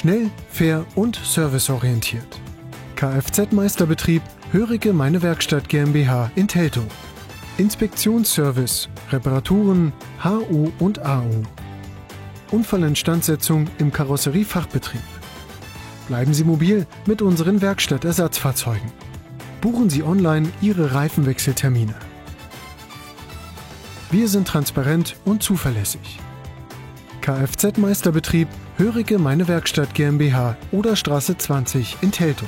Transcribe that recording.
Schnell, fair und serviceorientiert. Kfz-Meisterbetrieb Hörige Meine Werkstatt GmbH in Teltow. Inspektionsservice, Reparaturen, HU und AU. Unfallinstandsetzung im Karosseriefachbetrieb. Bleiben Sie mobil mit unseren Werkstattersatzfahrzeugen. Buchen Sie online Ihre Reifenwechseltermine. Wir sind transparent und zuverlässig. Kfz-Meisterbetrieb Hörige Meine Werkstatt GmbH, Oderstraße 20 in Teltow.